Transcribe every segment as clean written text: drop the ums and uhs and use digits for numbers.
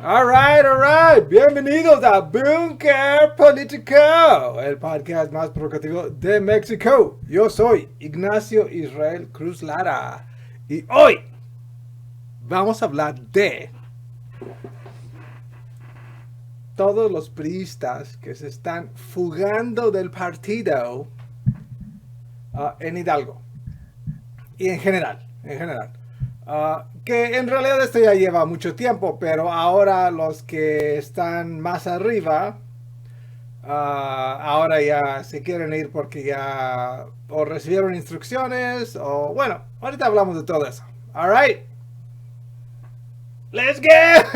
All right. Bienvenidos a Bunker Político, el podcast más provocativo de México. Yo soy Ignacio Israel Cruz Lara y hoy vamos a hablar de todos los priistas que se están fugando del partido en Hidalgo y en general. Que en realidad esto ya lleva mucho tiempo, pero ahora los que están más arriba, ahora ya se quieren ir porque ya o recibieron instrucciones o bueno, ahorita hablamos de todo eso. All right, let's get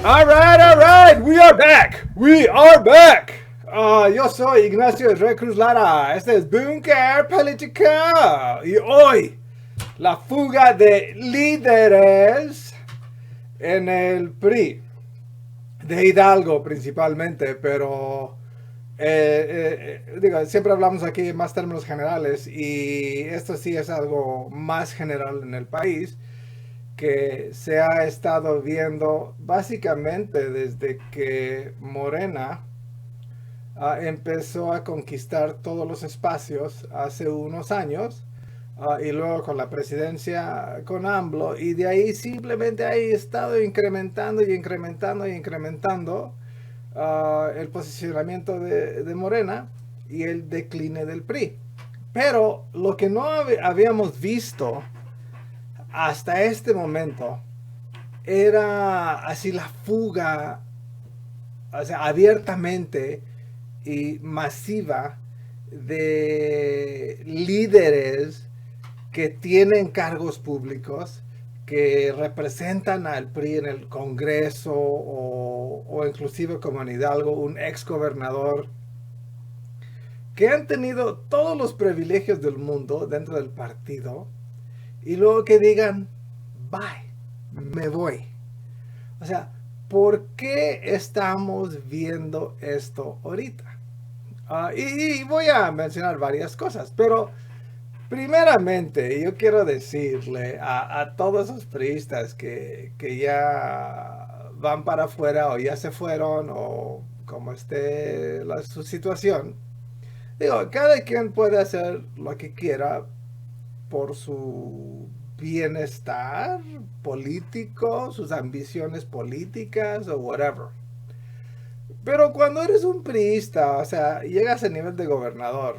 All right, we are back. Yo soy Ignacio Israel Cruz Lara, este es Bunker Político y hoy la fuga de líderes en el PRI, de Hidalgo principalmente, pero siempre hablamos aquí en más términos generales y esto sí es algo más general en el país que se ha estado viendo básicamente desde que Morena empezó a conquistar todos los espacios hace unos años y luego con la presidencia con AMLO y de ahí simplemente ha estado incrementando el posicionamiento de Morena y el decline del PRI. Pero lo que no habíamos visto hasta este momento era así la fuga, o sea, abiertamente y masiva de líderes que tienen cargos públicos, que representan al PRI en el Congreso o inclusive como en Hidalgo, un ex gobernador, que han tenido todos los privilegios del mundo dentro del partido. Y luego que digan, bye, me voy. O sea, ¿por qué estamos viendo esto ahorita? Y voy a mencionar varias cosas, pero primeramente yo quiero decirle a todos esos priistas que ya van para afuera o ya se fueron o como esté su situación. Digo, cada quien puede hacer lo que quiera por su bienestar político, sus ambiciones políticas o whatever. Pero cuando eres un priista, o sea, llegas a nivel de gobernador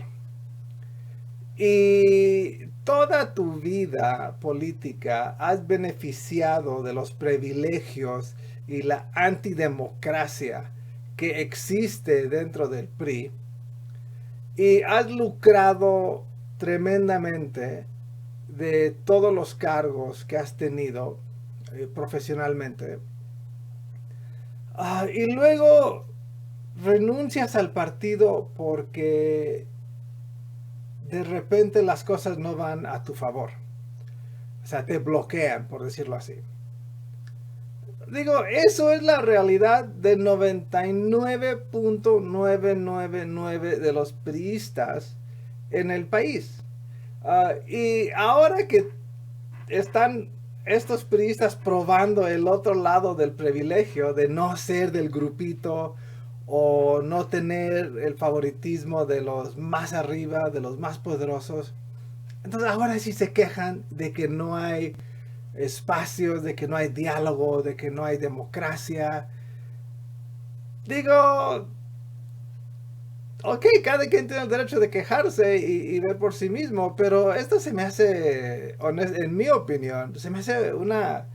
y toda tu vida política has beneficiado de los privilegios y la antidemocracia que existe dentro del PRI y has lucrado tremendamente de todos los cargos que has tenido profesionalmente y luego renuncias al partido porque de repente las cosas no van a tu favor, o sea, te bloquean, por decirlo así. Digo, eso es la realidad del 99.999 de los priistas en el país. Y ahora que están estos priistas probando el otro lado del privilegio de no ser del grupito o no tener el favoritismo de los más arriba, de los más poderosos, entonces ahora sí se quejan de que no hay espacios, de que no hay diálogo, de que no hay democracia. Digo, ok, cada quien tiene el derecho de quejarse y ver por sí mismo, pero esto se me hace, en mi opinión, se me hace una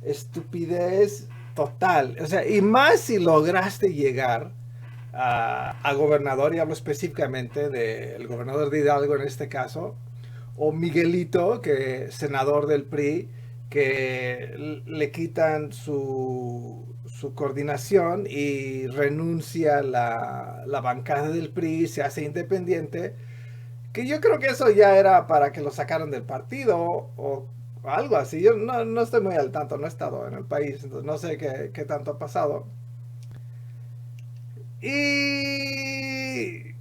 estupidez total. O sea, y más si lograste llegar a gobernador, y hablo específicamente del gobernador de Hidalgo en este caso, o Miguelito, que senador del PRI, que le quitan su coordinación y renuncia la bancada del PRI, se hace independiente, que yo creo que eso ya era para que lo sacaran del partido o algo así. Yo no estoy muy al tanto, no he estado en el país, entonces no sé qué tanto ha pasado. Y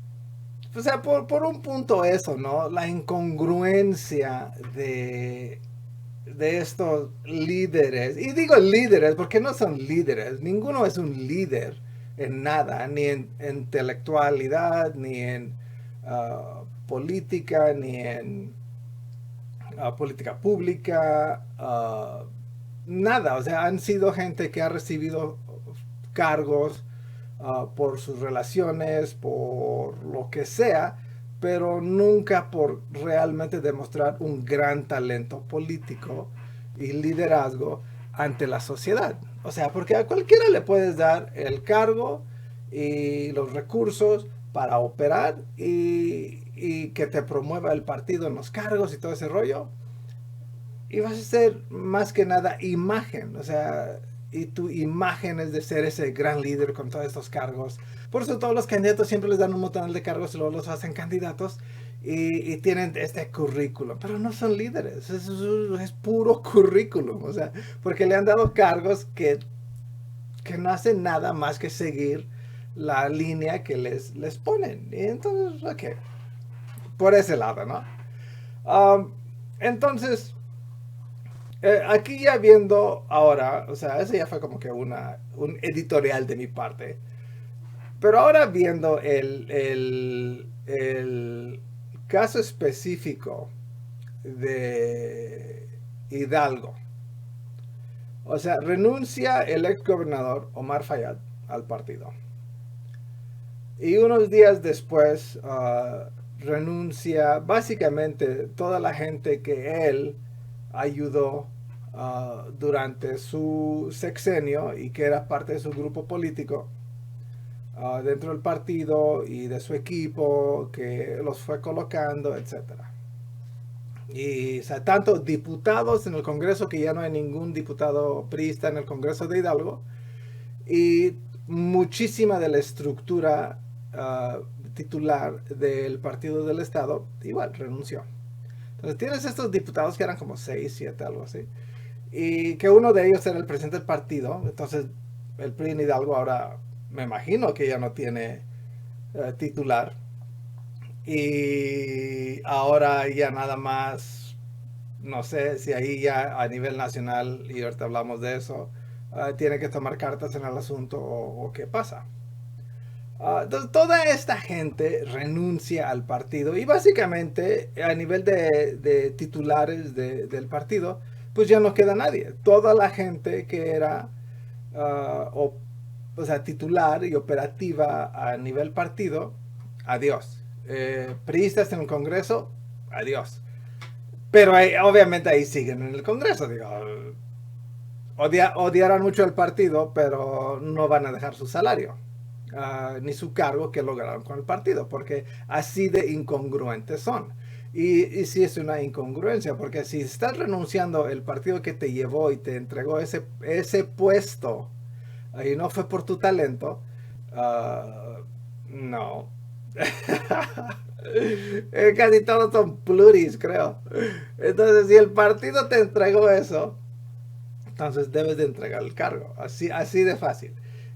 o sea, por un punto eso, ¿no? La incongruencia de estos líderes. Y digo líderes porque no son líderes. Ninguno es un líder en nada, ni en intelectualidad, ni en política, ni en política pública. Nada, o sea, han sido gente que ha recibido cargos por sus relaciones, por lo que sea, pero nunca por realmente demostrar un gran talento político y liderazgo ante la sociedad. O sea, porque a cualquiera le puedes dar el cargo y los recursos para operar y que te promueva el partido en los cargos y todo ese rollo. Y vas a ser más que nada imagen, o sea, y tu imagen es de ser ese gran líder con todos estos cargos. Por eso todos los candidatos siempre les dan un montón de cargos y luego los hacen candidatos y tienen este currículum, pero no son líderes, es puro currículum, o sea, porque le han dado cargos que no hacen nada más que seguir la línea que les ponen. Y entonces, ok, por ese lado, ¿no? Entonces, aquí ya viendo ahora, o sea, eso ya fue como que un editorial de mi parte. Pero ahora viendo el caso específico de Hidalgo. O sea, renuncia el ex gobernador Omar Fayad al partido. Y unos días después renuncia básicamente toda la gente que él ayudó durante su sexenio y que era parte de su grupo político dentro del partido y de su equipo que los fue colocando, etcétera. Y o sea, tanto diputados en el Congreso, que ya no hay ningún diputado priista en el Congreso de Hidalgo, y muchísima de la estructura titular del Partido del Estado igual renunció. Entonces tienes estos diputados que eran como 6, 7, algo así, y que uno de ellos era el presidente del partido. Entonces el PRI en Hidalgo ahora me imagino que ya no tiene titular, y ahora ya nada más, no sé si ahí ya a nivel nacional, y ahorita hablamos de eso, tiene que tomar cartas en el asunto o qué pasa. Entonces, toda esta gente renuncia al partido y básicamente a nivel de titulares del partido, pues ya no queda nadie. Toda la gente que era o sea, titular y operativa a nivel partido, adiós. Priistas en el Congreso, adiós. Pero obviamente ahí siguen en el Congreso, digo. Odiarán mucho el partido, pero no van a dejar su salario. Ni su cargo que lograron con el partido, porque así de incongruentes son. Y sí es una incongruencia, porque si estás renunciando el partido que te llevó y te entregó ese puesto, y no fue por tu talento, no. Casi todos son pluris, creo. Entonces, si el partido te entregó eso, entonces debes de entregar el cargo. Así de fácil.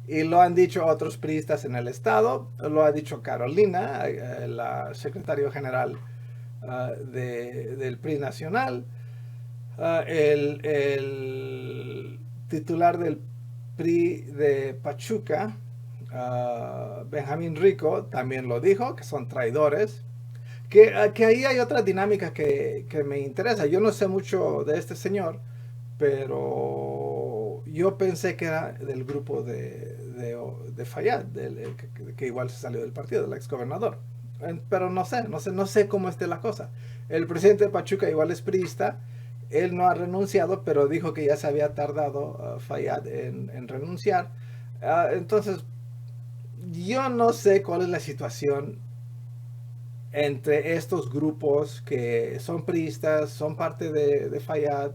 Y lo han dicho otros priistas en el estado, lo ha dicho Carolina, la secretaria general del PRI nacional, el titular del PRI de Pachuca, Benjamín Rico, también lo dijo, que son traidores. Que ahí hay otra dinámica que me interesa. Yo no sé mucho de este señor, pero yo pensé que era del grupo de Fayad, que igual se salió del partido, del ex gobernador. Pero no sé cómo esté la cosa. El presidente de Pachuca igual es priista, él no ha renunciado, pero dijo que ya se había tardado Fayad en renunciar. Entonces, yo no sé cuál es la situación entre estos grupos que son priistas, son parte de Fayad,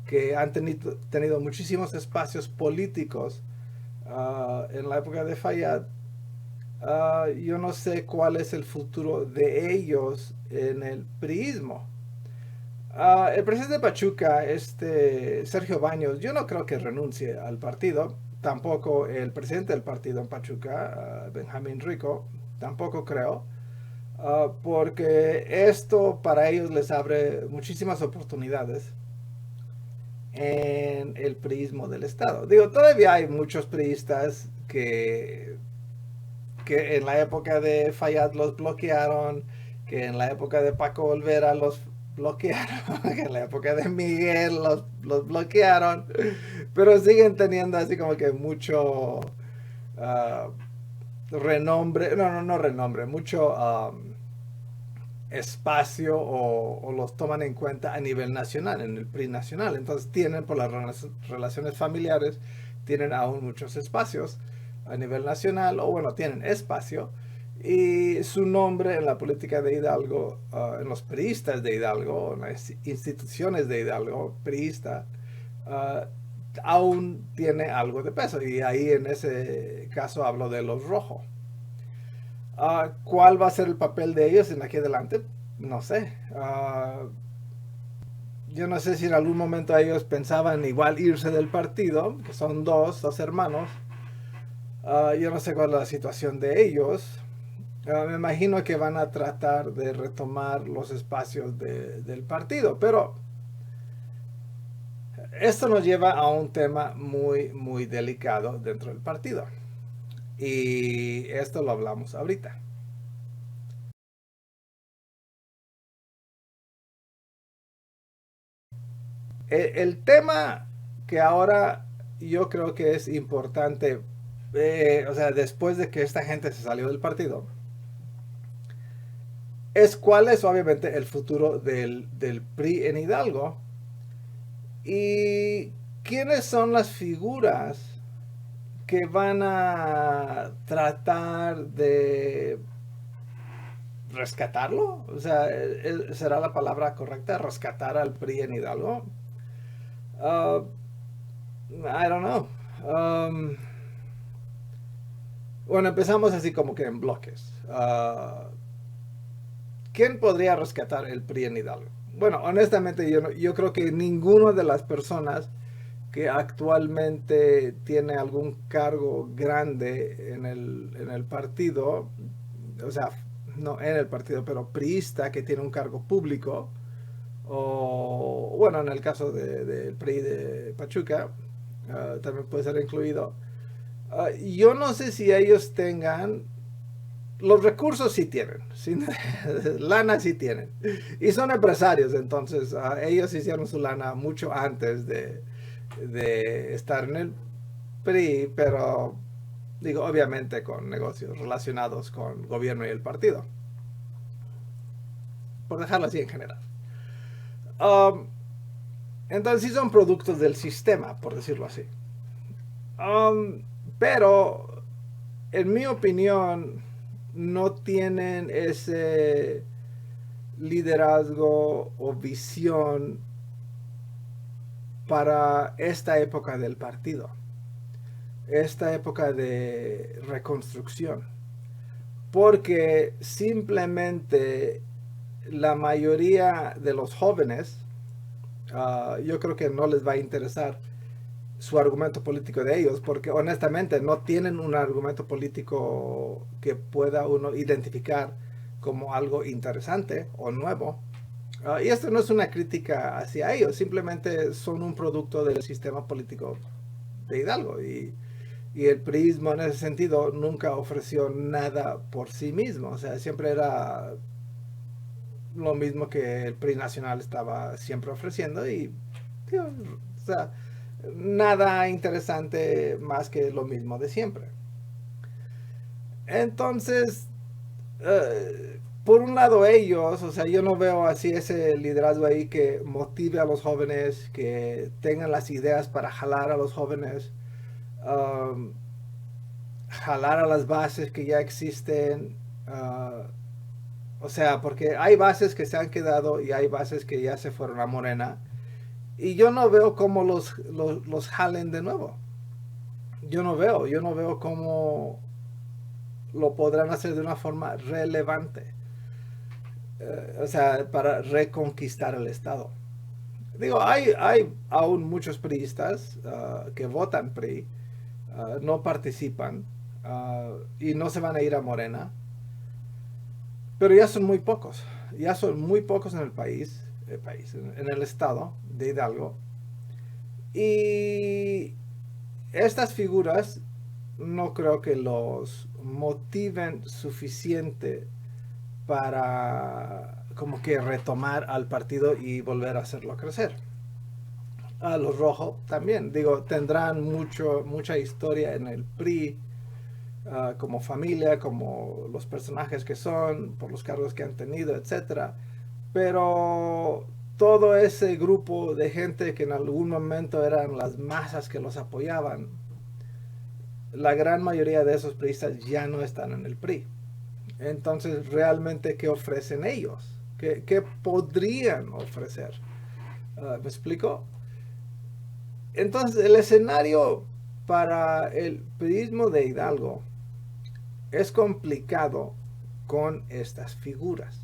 que han tenido muchísimos espacios políticos en la época de Fayad. Yo no sé cuál es el futuro de ellos en el priismo. El presidente de Pachuca, Sergio Baños, yo no creo que renuncie al partido. Tampoco el presidente del partido en Pachuca, Benjamín Rico, tampoco creo. Porque esto para ellos les abre muchísimas oportunidades en el priismo del Estado. Digo, todavía hay muchos priistas que en la época de Fayad los bloquearon, que en la época de Paco Olvera los bloquearon, que en la época de Miguel los bloquearon, pero siguen teniendo así como que mucho uh, renombre, no renombre, mucho espacio o los toman en cuenta a nivel nacional, en el PRI nacional. Entonces tienen por las relaciones familiares, tienen aún muchos espacios a nivel nacional, o bueno, tienen espacio. Y su nombre en la política de Hidalgo, en los priistas de Hidalgo, en las instituciones de Hidalgo, priista, aún tiene algo de peso. Y ahí en ese caso hablo de los rojos. ¿Cuál va a ser el papel de ellos en aquí adelante? No sé. Yo no sé si en algún momento ellos pensaban igual irse del partido, que son dos hermanos. Yo no sé cuál es la situación de ellos. Me imagino que van a tratar de retomar los espacios del partido, pero esto nos lleva a un tema muy, muy delicado dentro del partido. Y esto lo hablamos ahorita. El tema que ahora yo creo que es importante, o sea, después de que esta gente se salió del partido, es cuál es obviamente el futuro del PRI en Hidalgo y quiénes son las figuras que van a tratar de rescatarlo. O sea, ¿será la palabra correcta? Rescatar al PRI en Hidalgo. Uh, I don't know. Bueno, empezamos así como que en bloques. ¿Quién podría rescatar el PRI en Hidalgo? Bueno, honestamente yo creo que ninguna de las personas que actualmente tiene algún cargo grande en el partido, o sea, no en el partido, pero priista que tiene un cargo público, o bueno, en el caso del PRI de Pachuca, también puede ser incluido. Yo no sé si ellos tengan los recursos, sí tienen, lana sí tienen, y son empresarios. Entonces ellos hicieron su lana mucho antes de estar en el PRI, pero digo, obviamente con negocios relacionados con gobierno y el partido, por dejarlo así en general. Um, entonces sí son productos del sistema, por decirlo así. Um, pero, en mi opinión, no tienen ese liderazgo o visión para esta época del partido, esta época de reconstrucción, porque simplemente la mayoría de los jóvenes, yo creo que no les va a interesar su argumento político de ellos, porque honestamente no tienen un argumento político que pueda uno identificar como algo interesante o nuevo. Y esto no es una crítica hacia ellos, simplemente son un producto del sistema político de Hidalgo. Y el priismo en ese sentido nunca ofreció nada por sí mismo, o sea, siempre era lo mismo que el PRI nacional estaba siempre ofreciendo y, tío, o sea, nada interesante más que lo mismo de siempre. Entonces, por un lado ellos, o sea, yo no veo así ese liderazgo ahí que motive a los jóvenes, que tengan las ideas para jalar a los jóvenes. Um, jalar a las bases que ya existen. O sea, porque hay bases que se han quedado y hay bases que ya se fueron a Morena. Y yo no veo cómo los jalen de nuevo. Yo no veo cómo lo podrán hacer de una forma relevante. O sea, para reconquistar el Estado. Digo, hay aún muchos priistas que votan PRI, no participan y no se van a ir a Morena, pero ya son muy pocos en en el estado de Hidalgo. Y estas figuras no creo que los motiven suficiente para como que retomar al partido y volver a hacerlo crecer. A los rojos también, digo, tendrán mucha historia en el PRI, como familia, como los personajes que son, por los cargos que han tenido, etcétera. Pero todo ese grupo de gente que en algún momento eran las masas que los apoyaban, la gran mayoría de esos priistas ya no están en el PRI. Entonces, realmente, ¿qué ofrecen ellos? ¿Qué podrían ofrecer? ¿Me explico? Entonces, el escenario para el priismo de Hidalgo es complicado con estas figuras.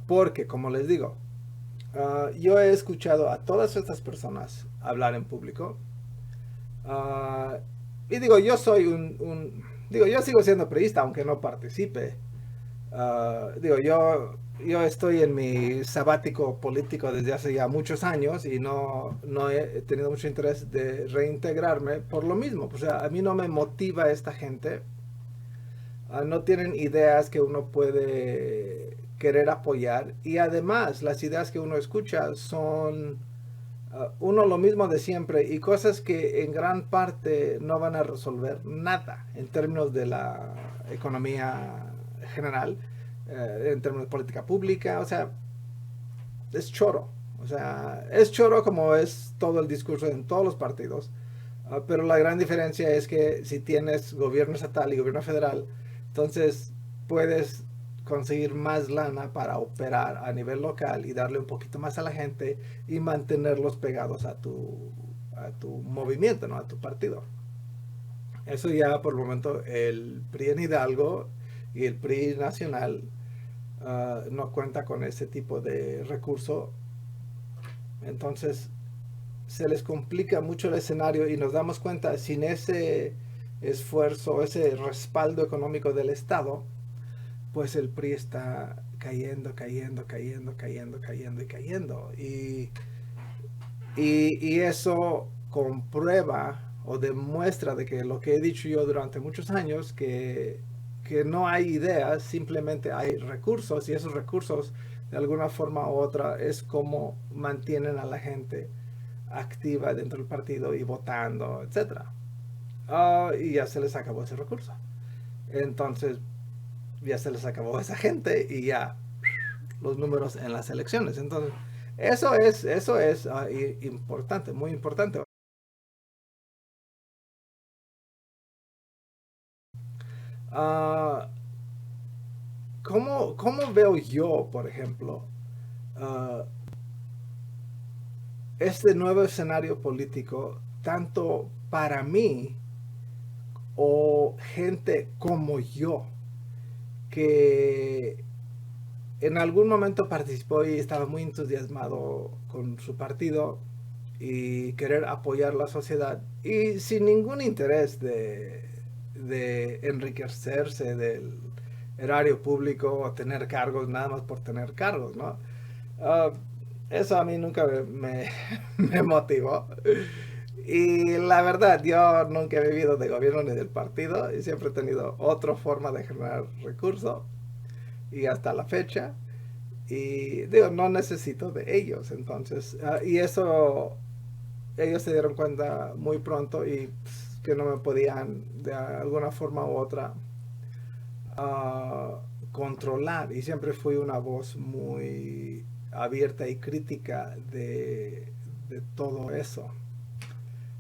Porque, como les digo, yo he escuchado a todas estas personas hablar en público. Uh, y digo, digo, yo sigo siendo priista aunque no participe. Digo, yo estoy en mi sabático político desde hace ya muchos años y no he tenido mucho interés de reintegrarme por lo mismo. O sea, a mí no me motiva esta gente. No tienen ideas que uno puede querer apoyar y además las ideas que uno escucha son uno lo mismo de siempre y cosas que en gran parte no van a resolver nada en términos de la economía general, en términos de política pública. O sea, es choro. O sea, es choro como es todo el discurso en todos los partidos. Pero la gran diferencia es que si tienes gobierno estatal y gobierno federal, entonces puedes conseguir más lana para operar a nivel local y darle un poquito más a la gente y mantenerlos pegados a tu movimiento, ¿no? A tu partido. Eso ya por el momento el PRI en Hidalgo y el PRI nacional no cuenta con ese tipo de recurso. Entonces se les complica mucho el escenario y nos damos cuenta, sin ese esfuerzo, ese respaldo económico del Estado, pues el PRI está cayendo y cayendo. Y eso comprueba o demuestra de que lo que he dicho yo durante muchos años, que no hay ideas, simplemente hay recursos y esos recursos de alguna forma u otra es como mantienen a la gente activa dentro del partido y votando, etcétera. Y ya se les acabó ese recurso. Entonces, ya se les acabó esa gente y ya los números en las elecciones. Entonces, eso es importante, muy importante. Uh, ¿Cómo veo yo, por ejemplo, uh, este nuevo escenario político, tanto para mí o gente como yo, que en algún momento participó y estaba muy entusiasmado con su partido y querer apoyar la sociedad y sin ningún interés de enriquecerse del erario público o tener cargos nada más por tener cargos, ¿no? Uh, Eso a mí nunca me motivó. Y la verdad, yo nunca he vivido de gobierno ni del partido y siempre he tenido otra forma de generar recursos y hasta la fecha. Y digo, no necesito de ellos, entonces. Y eso, ellos se dieron cuenta muy pronto y pues, que no me podían de alguna forma u otra uh, controlar. Y siempre fui una voz muy abierta y crítica de todo eso.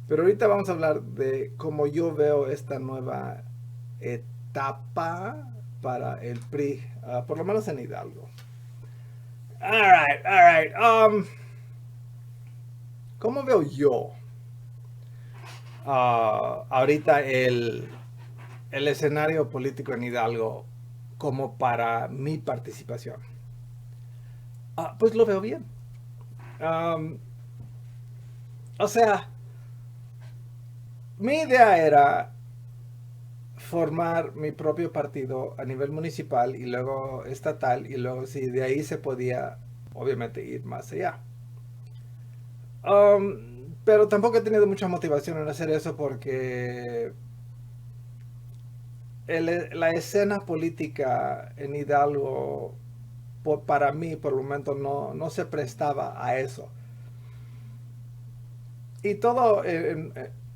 Pero ahorita vamos a hablar de cómo yo veo esta nueva etapa para el PRI, por lo menos en Hidalgo. All right. ¿Cómo veo yo ahorita el escenario político en Hidalgo como para mi participación? Pues lo veo bien. Um, o sea, mi idea era formar mi propio partido a nivel municipal y luego estatal y luego si de ahí se podía obviamente ir más allá. Pero tampoco he tenido mucha motivación en hacer eso porque la escena política en Hidalgo para mí por el momento no se prestaba a eso. Y todo,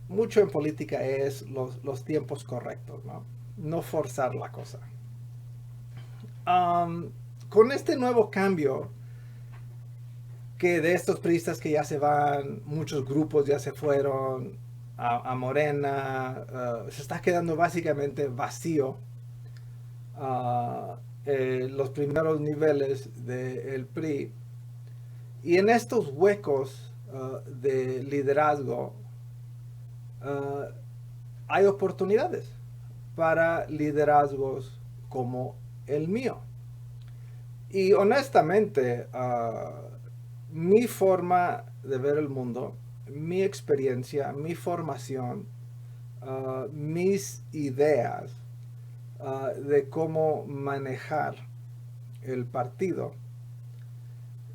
mucho en política es los tiempos correctos, ¿no? No forzar la cosa. Con este nuevo cambio, que de estos priistas que ya se van, muchos grupos ya se fueron a Morena, se está quedando básicamente vacío uh, los primeros niveles del PRI. Y en estos huecos de liderazgo hay oportunidades para liderazgos como el mío. Y honestamente, mi forma de ver el mundo, mi experiencia, mi formación, mis ideas de cómo manejar el partido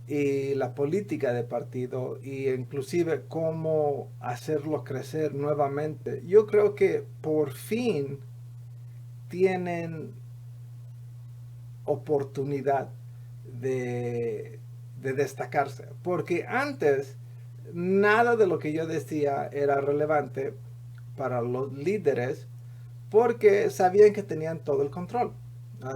y la política de partido e inclusive cómo hacerlo crecer nuevamente. Yo creo que por fin tienen oportunidad de destacarse. Porque antes nada de lo que yo decía era relevante para los líderes porque sabían que tenían todo el control.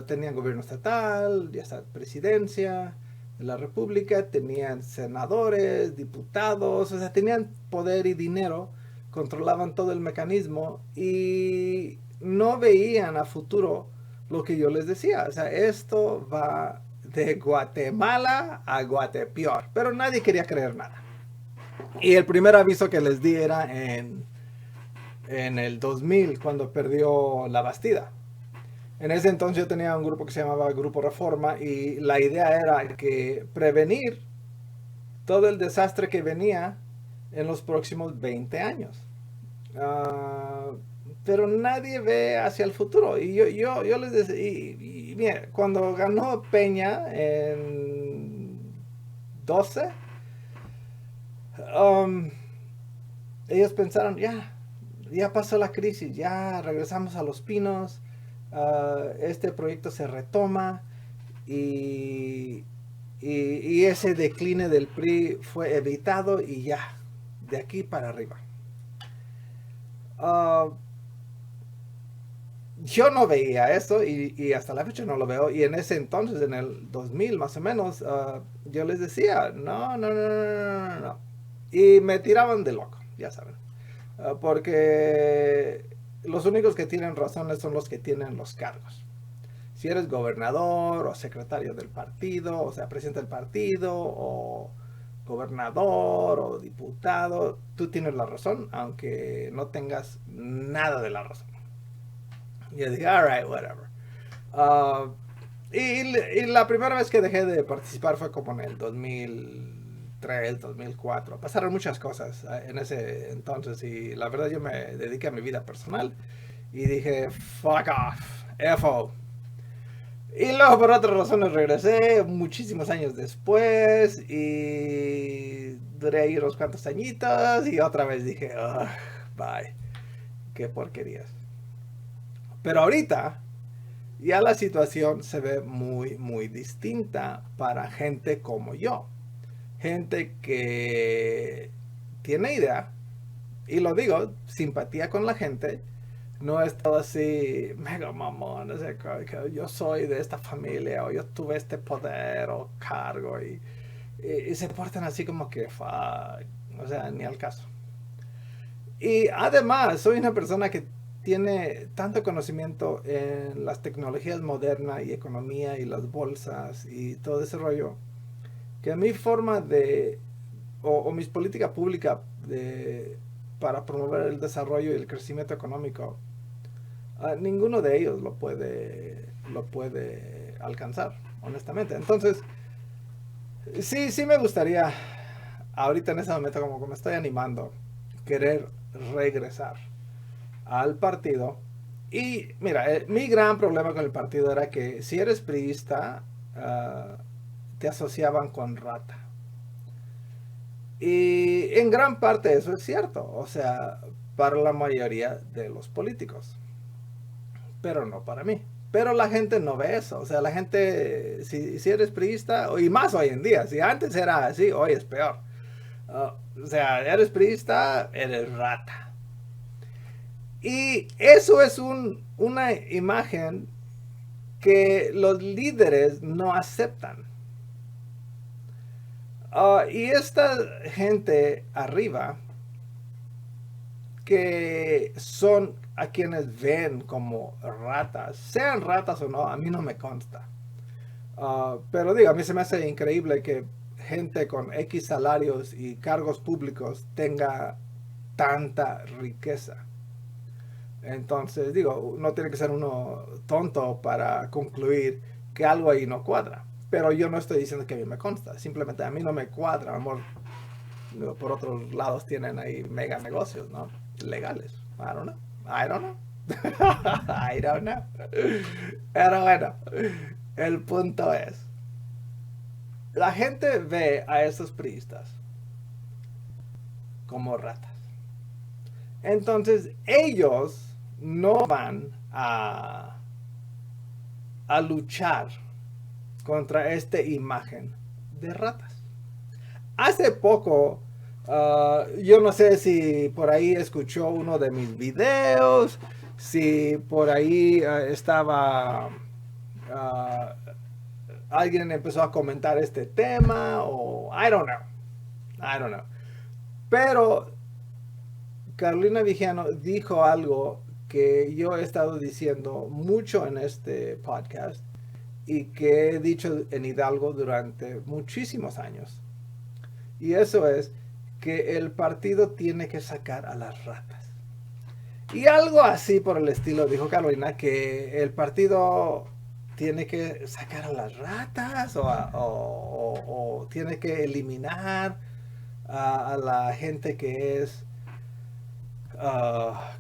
Tenían gobierno estatal, ya está presidencia de la república, tenían senadores, diputados, o sea, tenían poder y dinero, controlaban todo el mecanismo y no veían a futuro lo que yo les decía. O sea, esto va de Guatemala a Guatepeor, pero nadie quería creer nada. Y el primer aviso que les di era en el 2000, cuando perdió la Bastida. En ese entonces yo tenía un grupo que se llamaba Grupo Reforma y la idea era que prevenir todo el desastre que venía en los próximos 20 años. Pero nadie ve hacia el futuro. Y yo les decía, y mira, cuando ganó Peña en 12, ellos pensaron, ya pasó la crisis, ya regresamos a Los Pinos, este proyecto se retoma y, y ese decline del PRI fue evitado y ya, de aquí para arriba. Uh, yo no veía eso y hasta la fecha no lo veo. Y en ese entonces, en el 2000 más o menos, yo les decía, no. Y me tiraban de loco, ya saben. Porque los únicos que tienen razones son los que tienen los cargos. Si eres gobernador o secretario del partido, o sea, presidente del partido, o gobernador o diputado, tú tienes la razón, aunque no tengas nada de la razón. Y yo dije, alright, whatever. Y la primera vez que dejé de participar fue como en el 2003, 2004. Pasaron muchas cosas en ese entonces y la verdad yo me dediqué a mi vida personal y dije, fuck off, FO. Y luego por otras razones regresé muchísimos años después y duré ahí unos cuantos añitos y otra vez dije, bye, qué porquerías. Pero ahorita ya la situación se ve muy distinta para gente como yo. Gente que tiene idea, y lo digo, simpatía con la gente. No es todo así, mega mamón, o sea, que yo soy de esta familia, o yo tuve este poder o cargo, y se portan así como que, fuck, o sea, ni al caso. Y además, soy una persona que tiene tanto conocimiento en las tecnologías modernas y economía y las bolsas y todo ese rollo, que mi forma de, o mis políticas públicas para promover el desarrollo y el crecimiento económico, ninguno de ellos lo puede alcanzar, honestamente. Entonces, sí me gustaría, ahorita en ese momento como que me estoy animando, querer regresar al partido. Y mira, mi gran problema con el partido era que si eres priista, te asociaban con rata. Y en gran parte eso es cierto, o sea, para la mayoría de los políticos, pero no para mí. Pero la gente no ve eso, o sea, la gente, si eres priista, y más hoy en día, si antes era así, hoy es peor. O sea, eres priista, eres rata. Y eso es una imagen que los líderes no aceptan. Y esta gente arriba, que son a quienes ven como ratas, sean ratas o no, a mí no me consta. Pero digo, a mí se me hace increíble que gente con X salarios y cargos públicos tenga tanta riqueza. Entonces, digo, no tiene que ser uno tonto para concluir que algo ahí no cuadra. Pero yo no estoy diciendo que a mí me consta, simplemente a mí no me cuadra, amor. Por otros lados tienen ahí mega negocios, ¿no? Legales. I don't know. I don't know. I don't know. Pero bueno, el punto es, la gente ve a esos priistas como ratas. Entonces ellos no van a luchar contra esta imagen de ratas. Hace poco, yo no sé si por ahí escuchó uno de mis videos, si por ahí estaba, uh, alguien empezó a comentar este tema, o I don't know, I don't know. Pero Carolina Vigiano dijo algo que yo he estado diciendo mucho en este podcast y que he dicho en Hidalgo durante muchísimos años. Y eso es que el partido tiene que sacar a las ratas. Y algo así por el estilo dijo Carolina, que el partido tiene que sacar a las ratas o tiene que eliminar a la gente que es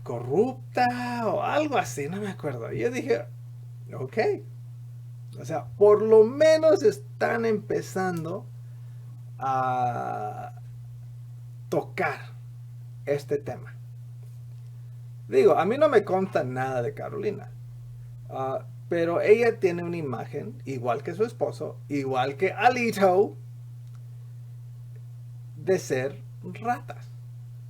corrupta o algo así, no me acuerdo. Y yo dije, ok, o sea, por lo menos están empezando a tocar este tema. Digo, a mí no me conta nada de Carolina, pero ella tiene una imagen, igual que su esposo, igual que Alito, de ser ratas.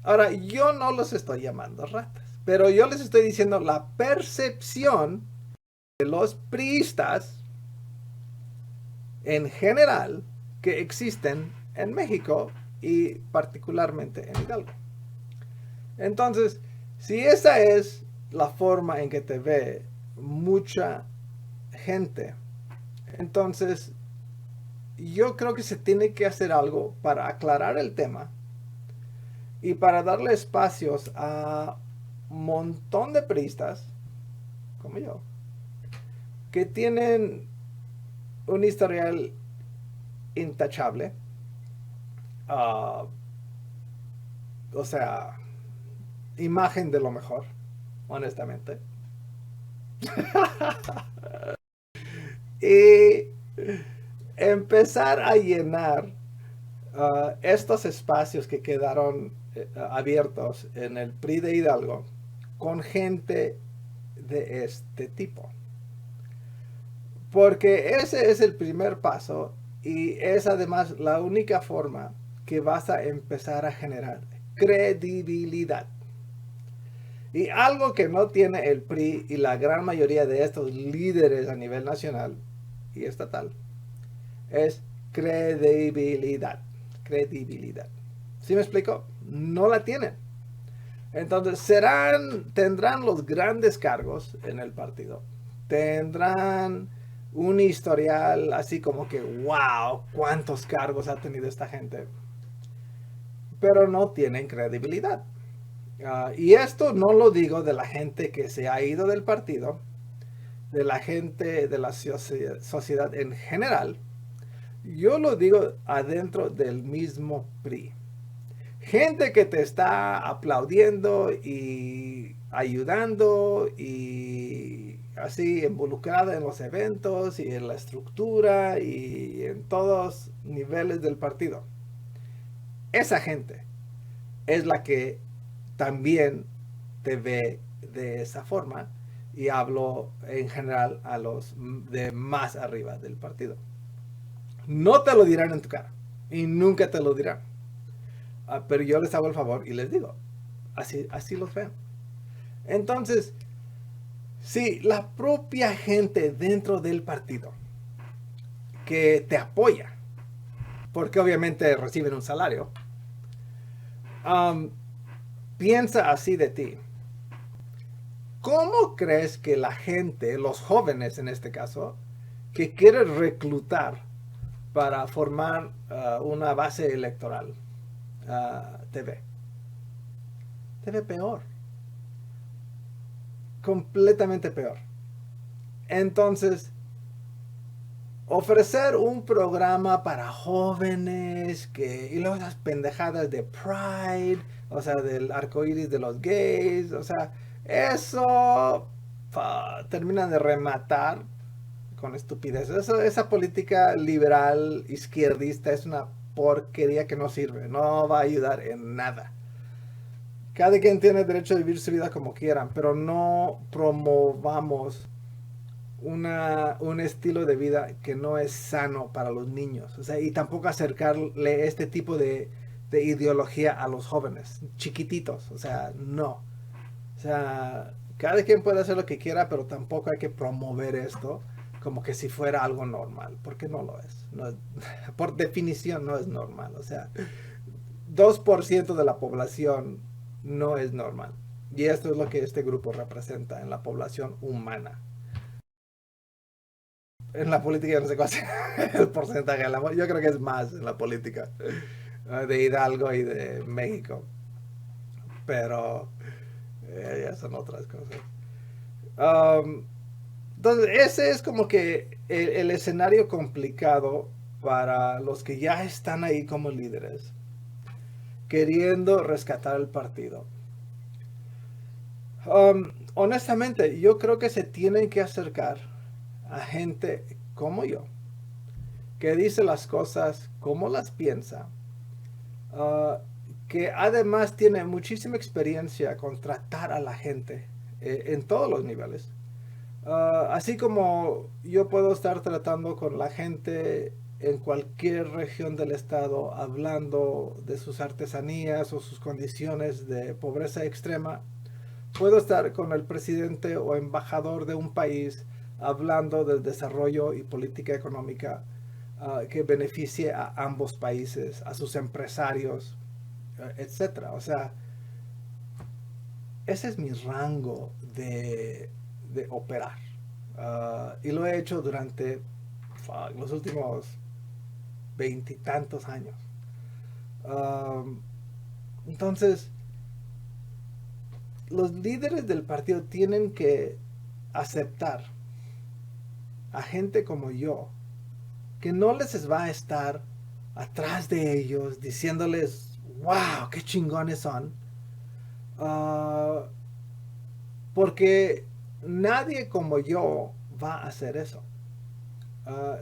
Ahora, yo no los estoy llamando ratas, pero yo les estoy diciendo la percepción de los priistas en general que existen en México y particularmente en Hidalgo. Entonces, si esa es la forma en que te ve mucha gente, entonces yo creo que se tiene que hacer algo para aclarar el tema y para darle espacios a un montón de priistas, como yo, que tienen un historial intachable. Uh, o sea, imagen de lo mejor, honestamente. Y empezar a llenar estos espacios que quedaron abiertos en el PRI de Hidalgo con gente de este tipo. Porque ese es el primer paso y es además la única forma que vas a empezar a generar credibilidad. Y algo que no tiene el PRI y la gran mayoría de estos líderes a nivel nacional y estatal es credibilidad. Credibilidad. ¿Sí me explico? No la tienen. Entonces tendrán los grandes cargos en el partido. Tendrán un historial así como que, wow, cuántos cargos ha tenido esta gente. Pero no tienen credibilidad. Y esto no lo digo de la gente que se ha ido del partido, de la gente de la sociedad en general. Yo lo digo adentro del mismo PRI. Gente que te está aplaudiendo y ayudando y así involucrada en los eventos y en la estructura y en todos niveles del partido. Esa gente es la que también te ve de esa forma, y hablo en general a los de más arriba del partido. No te lo dirán en tu cara y nunca te lo dirán. Pero yo les hago el favor y les digo, así los ven. Entonces, si la propia gente dentro del partido que te apoya, porque obviamente reciben un salario, piensa así de ti, ¿cómo crees que la gente, los jóvenes en este caso, que quieren reclutar para formar una base electoral, te ve? Te ve peor. Completamente peor. Entonces, ofrecer un programa para jóvenes y luego las pendejadas de Pride, o sea, del arco iris de los gays, o sea, eso termina de rematar con estupidez. Esa política liberal izquierdista es una porquería que no sirve, no va a ayudar en nada. Cada quien tiene derecho a vivir su vida como quieran, pero no promovamos un estilo de vida que no es sano para los niños. O sea, y tampoco acercarle este tipo de ideología a los jóvenes, chiquititos. O sea, no. O sea, cada quien puede hacer lo que quiera, pero tampoco hay que promover esto como que si fuera algo normal, porque no lo es. No es por definición no es normal. O sea, 2% de la población no es normal. Y esto es lo que este grupo representa en la población humana. En la política yo no sé cuál es el porcentaje del amor. Yo creo que es más en la política de Hidalgo y de México. Pero ya son otras cosas. Um, entonces, ese es como que el escenario complicado para los que ya están ahí como líderes, queriendo rescatar el partido. Honestamente, yo creo que se tienen que acercar a gente como yo, que dice las cosas como las piensa, uh, que además tiene muchísima experiencia con tratar a la gente en todos los niveles. Así como yo puedo estar tratando con la gente en cualquier región del estado, hablando de sus artesanías o sus condiciones de pobreza extrema, puedo estar con el presidente o embajador de un país hablando del desarrollo y política económica que beneficie a ambos países, a sus empresarios, etcétera. O sea, ese es mi rango de operar. Y lo he hecho durante los últimos veintitantos años. Entonces, los líderes del partido tienen que aceptar a gente como yo, que no les va a estar atrás de ellos diciéndoles, wow, qué chingones son. Porque nadie como yo va a hacer eso.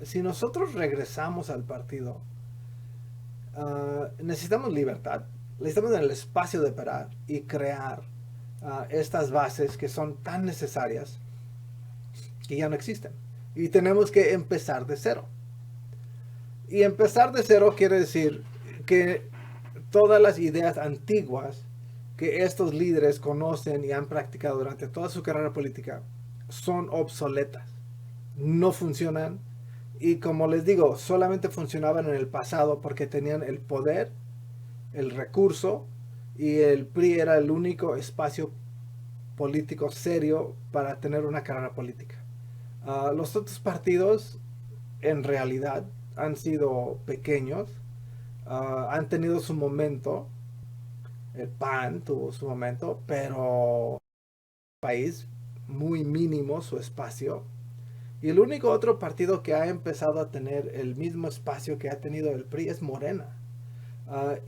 Si nosotros regresamos al partido, necesitamos libertad, necesitamos el espacio de operar y crear estas bases que son tan necesarias que ya no existen. Y tenemos que empezar de cero. Y empezar de cero quiere decir que todas las ideas antiguas que estos líderes conocen y han practicado durante toda su carrera política son obsoletas, no funcionan, y como les digo, solamente funcionaban en el pasado porque tenían el poder, el recurso y el PRI era el único espacio político serio para tener una carrera política. Los otros partidos en realidad han sido pequeños, han tenido su momento, el PAN tuvo su momento, pero el país muy mínimo su espacio. Y el único otro partido que ha empezado a tener el mismo espacio que ha tenido el PRI es Morena.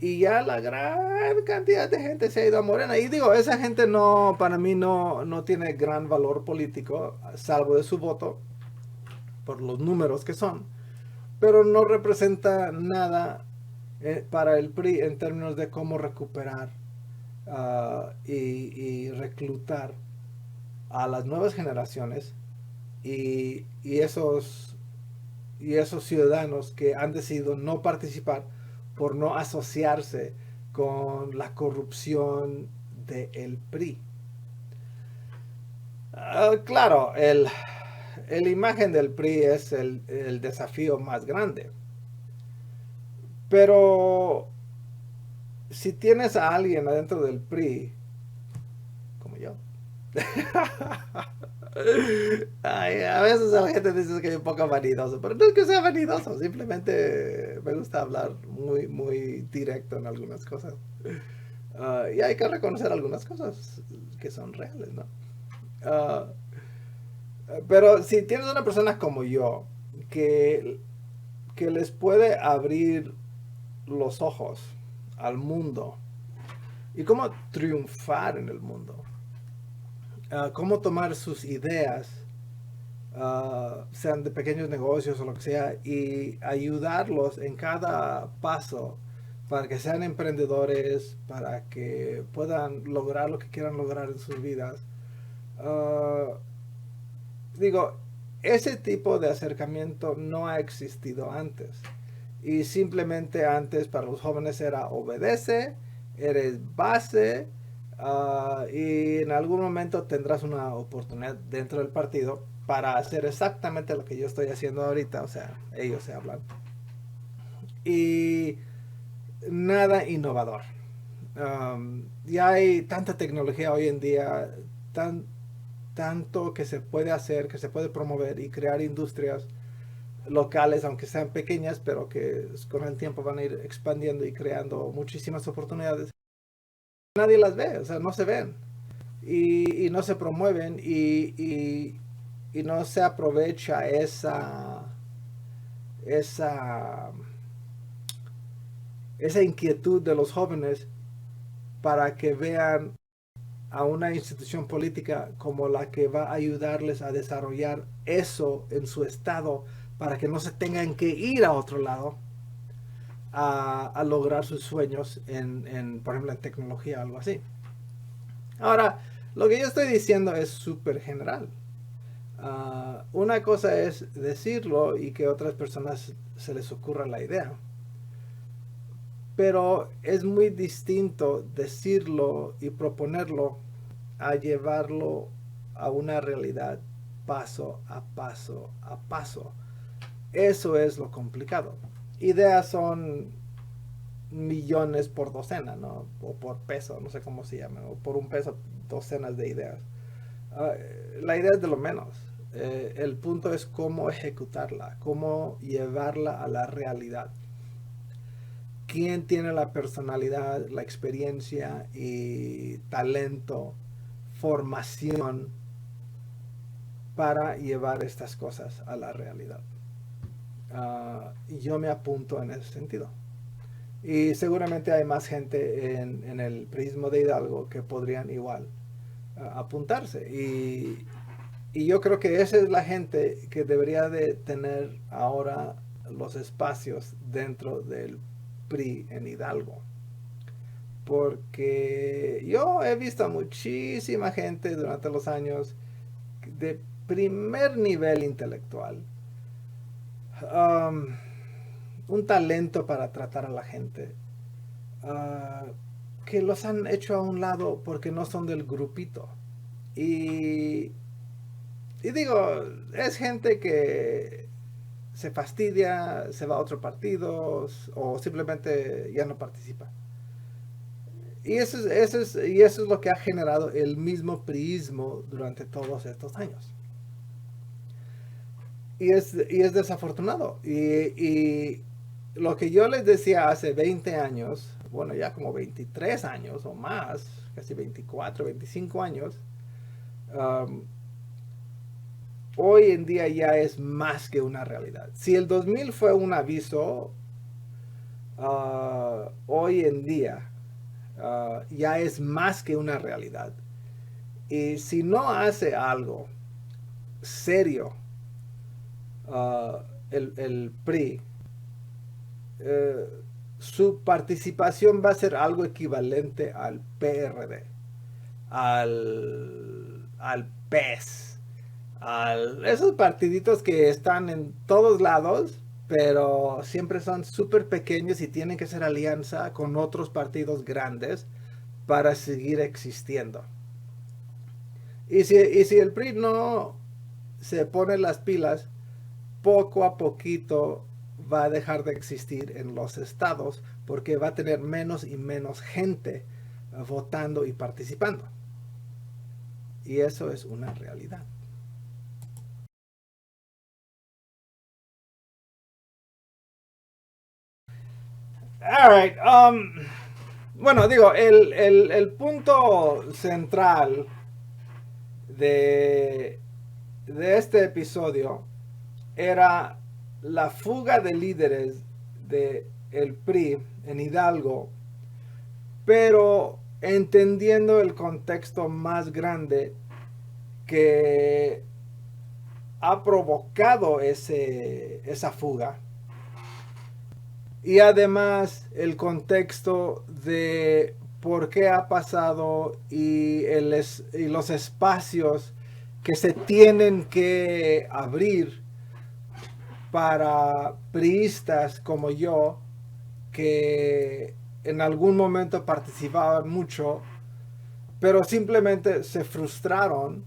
Y ya la gran cantidad de gente se ha ido a Morena. Y digo, esa gente no, para mí no tiene gran valor político, salvo de su voto, por los números que son. Pero no representa nada para el PRI en términos de cómo recuperar y reclutar a las nuevas generaciones y esos ciudadanos que han decidido no participar por no asociarse con la corrupción del PRI. Claro, el imagen del PRI es el desafío más grande. Pero si tienes a alguien adentro del PRI, como yo, ay, a veces la gente dice que soy un poco vanidoso, pero no es que sea vanidoso, simplemente me gusta hablar muy directo en algunas cosas. Y hay que reconocer algunas cosas que son reales, ¿no? Uh, pero si tienes una persona como yo que, que les puede abrir los ojos al mundo y cómo triunfar en el mundo, cómo tomar sus ideas, sean de pequeños negocios o lo que sea, y ayudarlos en cada paso para que sean emprendedores, para que puedan lograr lo que quieran lograr en sus vidas. Uh, Digo, ese tipo de acercamiento no ha existido antes. Y simplemente antes para los jóvenes era obedece, eres base, y en algún momento tendrás una oportunidad dentro del partido para hacer exactamente lo que yo estoy haciendo ahorita. O sea, ellos se hablan. Y nada innovador. Ya hay tanta tecnología hoy en día, tanto que se puede hacer, que se puede promover y crear industrias locales, aunque sean pequeñas, pero que con el tiempo van a ir expandiendo y creando muchísimas oportunidades. Nadie las ve, o sea, no se ven y no se promueven y no se aprovecha esa, esa inquietud de los jóvenes para que vean a una institución política como la que va a ayudarles a desarrollar eso en su estado para que no se tengan que ir a otro lado a lograr sus sueños por ejemplo, en tecnología o algo así. Ahora, lo que yo estoy diciendo es súper general. Una cosa es decirlo y que a otras personas se les ocurra la idea. Pero es muy distinto decirlo y proponerlo a llevarlo a una realidad paso a paso a paso. Eso es lo complicado. Ideas son millones por docena, ¿no? O por peso, no sé cómo se llama, o por un peso docenas de ideas. La idea es de lo menos. El punto es cómo ejecutarla, cómo llevarla a la realidad. ¿Quién tiene la personalidad, la experiencia y talento, formación para llevar estas cosas a la realidad? Yo me apunto en ese sentido. Y seguramente hay más gente en el prismo de Hidalgo que podrían igual apuntarse. Y yo creo que esa es la gente que debería de tener ahora los espacios dentro del PRI en Hidalgo. Porque yo he visto a muchísima gente durante los años de primer nivel intelectual. Um, un talento para tratar a la gente. Uh, que los han hecho a un lado porque no son del grupito. Y, y digo, es gente que se fastidia, se va a otro partido o simplemente ya no participa. Y eso es lo que ha generado el mismo priismo durante todos estos años. Y es desafortunado. Y lo que yo les decía hace 20 años, bueno, ya como 23 años o más, casi 24, 25 años, um, hoy en día ya es más que una realidad. Si el 2000 fue un aviso, hoy en día ya es más que una realidad. Y si no hace algo serio el PRI, eh, su participación va a ser algo equivalente al PRD, al PES, esos partiditos que están en todos lados, pero siempre son súper pequeños y tienen que hacer alianza con otros partidos grandes para seguir existiendo. Y si el PRI no se pone las pilas, poco a poquito va a dejar de existir en los estados porque va a tener menos y menos gente votando y participando. Y eso es una realidad. All right. Bueno, digo, el punto central de, de este episodio era la fuga de líderes de el PRI en Hidalgo, pero entendiendo el contexto más grande que ha provocado esa fuga y además el contexto de por qué ha pasado y los espacios que se tienen que abrir para priistas como yo que en algún momento participaban mucho, pero simplemente se frustraron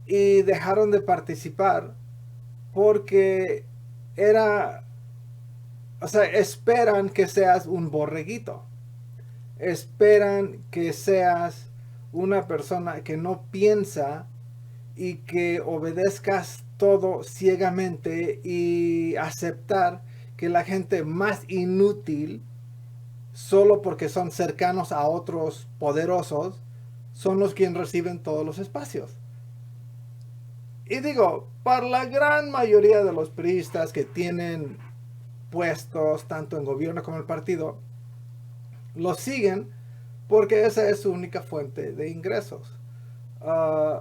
y dejaron de participar porque era, o sea, esperan que seas un borreguito, esperan que seas una persona que no piensa y que obedezcas todo ciegamente y aceptar que la gente más inútil, solo porque son cercanos a otros poderosos, son los quienes reciben todos los espacios. Y digo, para la gran mayoría de los priistas que tienen puestos tanto en gobierno como en el partido, los siguen porque esa es su única fuente de ingresos. Uh,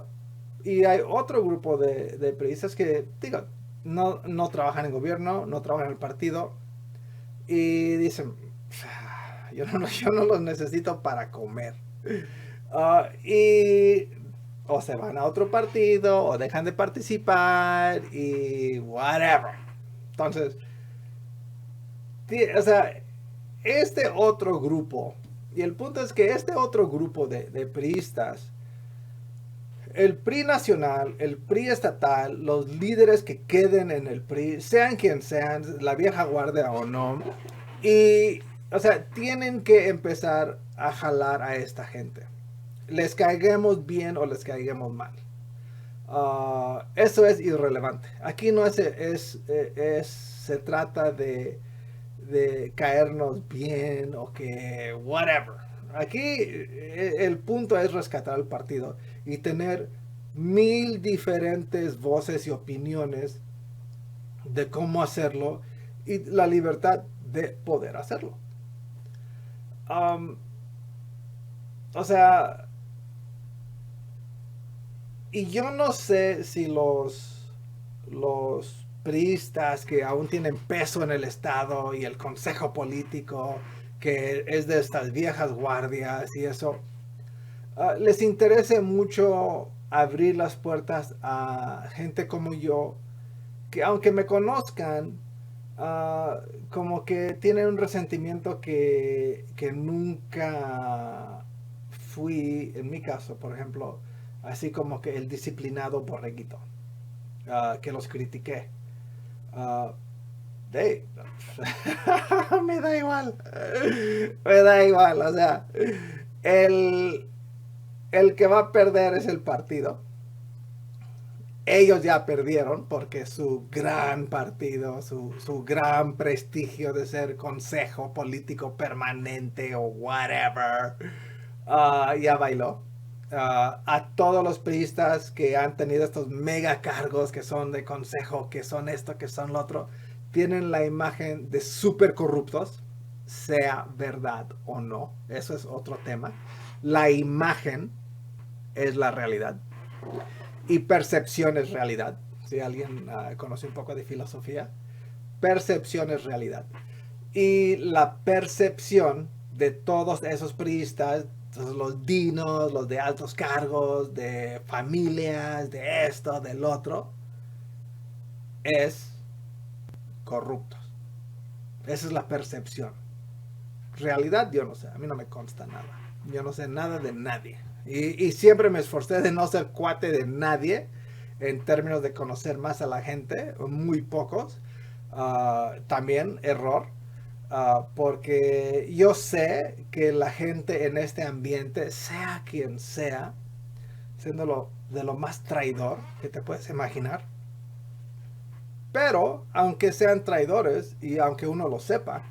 y hay otro grupo de periodistas que, digo, no trabajan en gobierno, no trabajan en el partido y dicen, yo no los necesito para comer. Y o se van a otro partido o dejan de participar y whatever. Entonces, o sea, este otro grupo, y el punto es que este otro grupo de priistas, el PRI nacional, el PRI estatal, los líderes que queden en el PRI, sean quien sean, la vieja guardia o no, y, o sea, tienen que empezar a jalar a esta gente. Les caigamos bien o les caigamos mal. Eso es irrelevante. Aquí no se trata de caernos bien o que whatever. Aquí el punto es rescatar el partido y tener 1000 diferentes voces y opiniones de cómo hacerlo y la libertad de poder hacerlo. Um, o sea, y yo no sé si los priistas que aún tienen peso en el Estado y el consejo político, que es de estas viejas guardias y eso, les interese mucho abrir las puertas a gente como yo, que aunque me conozcan, como que tienen un resentimiento que nunca fui, en mi caso, por ejemplo, así como que el disciplinado borreguito, que los critiqué. Uh, de, me da igual, me da igual, o sea, El, el que va a perder es el partido. Ellos ya perdieron porque su gran partido, su gran prestigio de ser consejo político permanente o whatever, ya bailó. A todos los priistas que han tenido estos mega cargos que son de consejo, que son esto, que son lo otro, tienen la imagen de súper corruptos, sea verdad o no. Eso es otro tema. La imagen es la realidad y percepción es realidad. Si alguien conoce un poco de filosofía, percepción es realidad. Y la percepción de todos esos priistas, los dinos, los de altos cargos, de familias, de esto, del otro, es corruptos. Esa es la percepción. Realidad, yo no sé, a mí no me consta nada. Yo no sé nada de nadie. Y siempre me esforcé de no ser cuate de nadie en términos de conocer más a la gente, muy pocos. También error, porque yo sé que la gente en este ambiente, sea quien sea, siendo de lo más traidor que te puedes imaginar, pero aunque sean traidores y aunque uno lo sepa,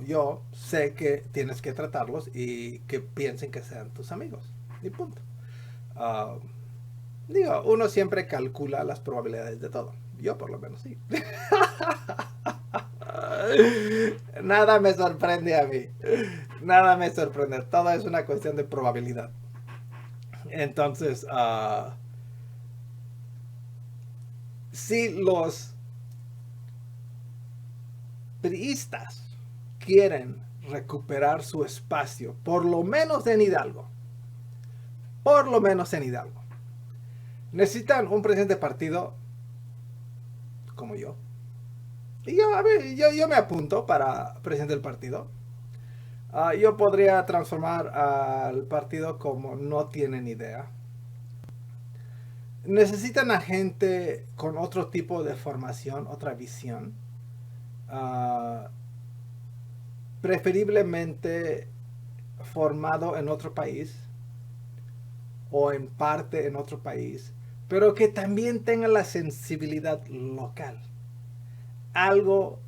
yo sé que tienes que tratarlos y que piensen que sean tus amigos. Y punto. Uh, Digo, uno siempre calcula las probabilidades de todo. Yo por lo menos sí. Nada me sorprende a mí. Nada me sorprende. Todo es una cuestión de probabilidad. Entonces, si los priistas quieren recuperar su espacio, por lo menos en Hidalgo, necesitan un presidente de partido como yo. Y yo, a ver, yo me apunto para presidente del partido. Yo podría transformar al partido como no tienen idea. Necesitan a gente con otro tipo de formación, otra visión. Uh, Preferiblemente formado en otro país o en parte en otro país, pero que también tenga la sensibilidad local. Algo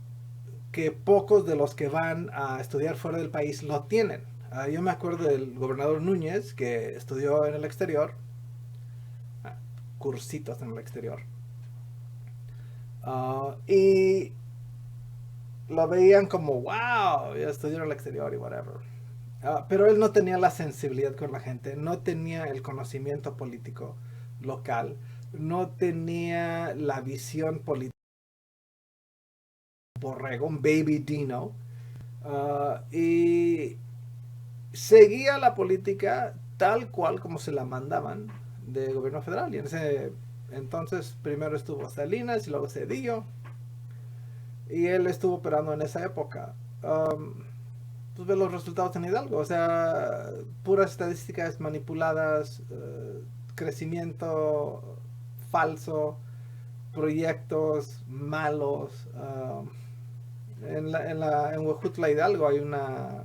que pocos de los que van a estudiar fuera del país lo tienen. Yo me acuerdo del gobernador Núñez, que estudió en el exterior, cursitos en el exterior, y lo veían como, wow, ya estudió en el exterior y whatever. Pero él no tenía la sensibilidad con la gente, no tenía el conocimiento político local, no tenía la visión política. Borrego, un baby Dino, y seguía la política tal cual como se la mandaban del gobierno federal. Y en ese entonces primero estuvo Salinas y luego Cedillo, y él estuvo operando en esa época. Pues ve los resultados en Hidalgo, o sea, puras estadísticas manipuladas, crecimiento falso, proyectos malos. En Huejutla Hidalgo hay una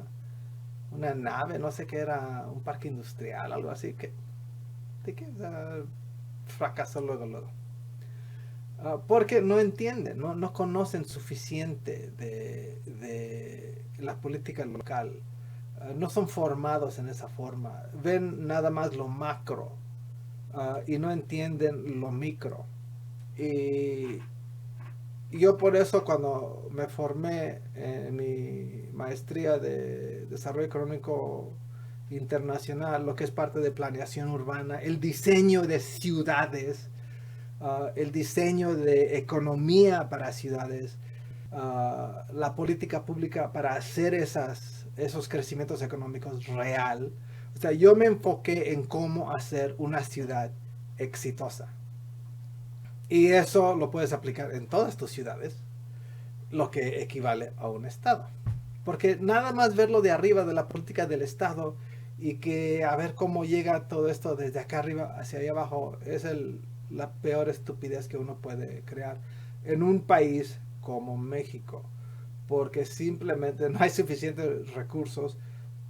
nave, no sé qué era, un parque industrial, algo así, de que fracasó luego. Porque no entienden, no conocen suficiente de la política local. No son formados en esa forma. Ven nada más lo macro y no entienden lo micro. Y yo por eso cuando me formé en mi maestría de desarrollo económico internacional, lo que es parte de planeación urbana, el diseño de ciudades, el diseño de economía para ciudades, la política pública para hacer esos crecimientos económicos real. O sea, yo me enfoqué en cómo hacer una ciudad exitosa. Y eso lo puedes aplicar en todas tus ciudades, lo que equivale a un estado. Porque nada más verlo de arriba de la política del estado y que a ver cómo llega todo esto desde acá arriba hacia allá abajo es la peor estupidez que uno puede crear en un país como México. Porque simplemente no hay suficientes recursos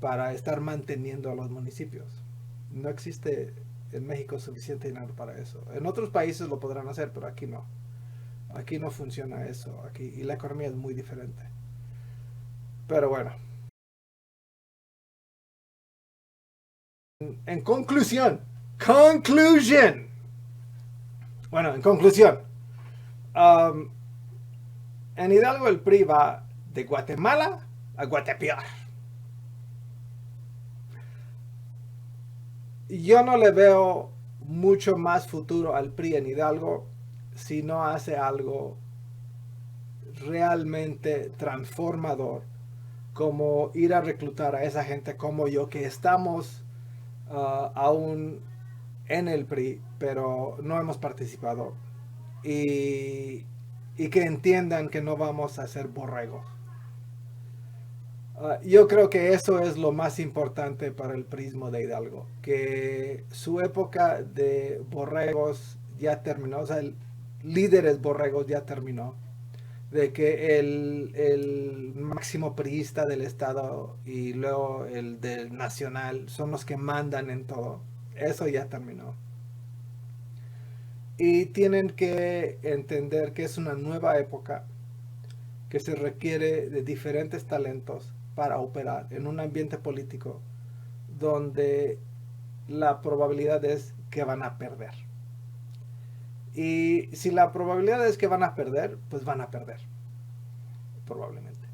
para estar manteniendo a los municipios. No existe en México suficiente dinero para eso. En otros países lo podrán hacer, pero aquí no. Aquí no funciona eso. Aquí, y la economía es muy diferente. Pero bueno. En conclusión. Conclusion. Bueno, en conclusión. Um, en Hidalgo el PRI va de Guatemala a Guatepeor. Yo no le veo mucho más futuro al PRI en Hidalgo si no hace algo realmente transformador, como ir a reclutar a esa gente como yo que estamos aún en el PRI, pero no hemos participado, y que entiendan que no vamos a ser borregos. Yo creo que eso es lo más importante para el prismo de Hidalgo, que su época de borregos ya terminó, o sea, líderes borregos ya terminó, de que el máximo priista del estado y luego el del nacional son los que mandan en todo. Eso ya terminó. Y tienen que entender que es una nueva época, que se requiere de diferentes talentos para operar en un ambiente político donde la probabilidad es que van a perder. Y si la probabilidad es que van a perder, pues van a perder, probablemente.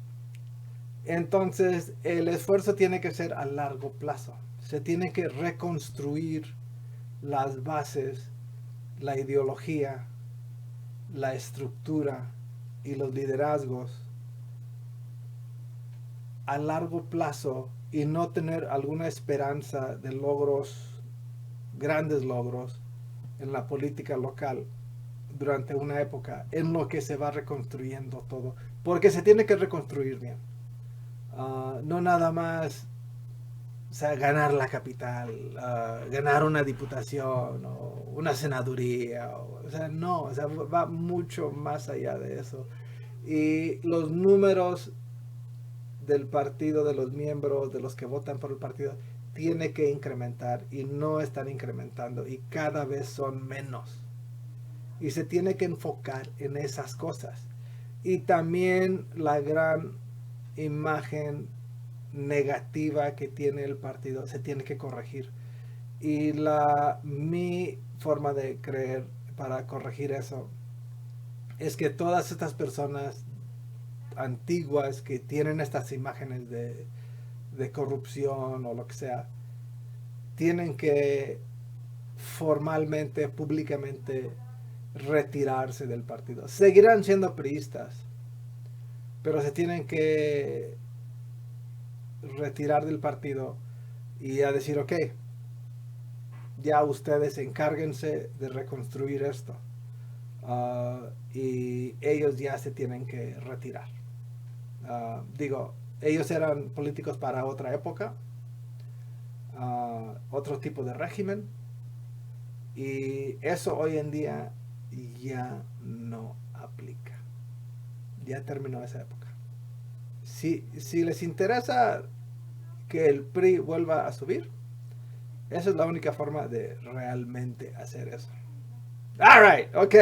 Entonces, el esfuerzo tiene que ser a largo plazo. Se tiene que reconstruir las bases, la ideología, la estructura y los liderazgos a largo plazo, y no tener alguna esperanza de logros, grandes logros en la política local durante una época en lo que se va reconstruyendo todo, porque se tiene que reconstruir bien. No nada más, o sea, ganar la capital, ganar una diputación o una senaduría, o sea, no, o sea, va mucho más allá de eso. Y los números del partido, de los miembros, de los que votan por el partido, tiene que incrementar, y no están incrementando, y cada vez son menos. Y se tiene que enfocar en esas cosas. Y también la gran imagen negativa que tiene el partido se tiene que corregir. Y mi forma de creer para corregir eso es que todas estas personas antiguas que tienen estas imágenes de corrupción o lo que sea, tienen que formalmente, públicamente retirarse del partido. Seguirán siendo priistas, pero se tienen que retirar del partido y a decir, ok, ya ustedes encárguense de reconstruir esto. Y ellos ya se tienen que retirar. Digo, ellos eran políticos para otra época, otro tipo de régimen, y eso hoy en día ya no aplica. Ya terminó esa época. Si les interesa que el PRI vuelva a subir, esa es la única forma de realmente hacer eso. Alright, ok.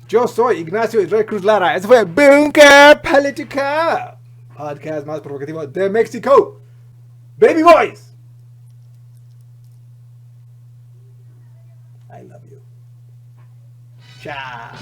Yo soy Ignacio Israel Cruz Lara. Este fue Bunker Política, podcast más provocativo de México. Baby boys, I love you. Ciao.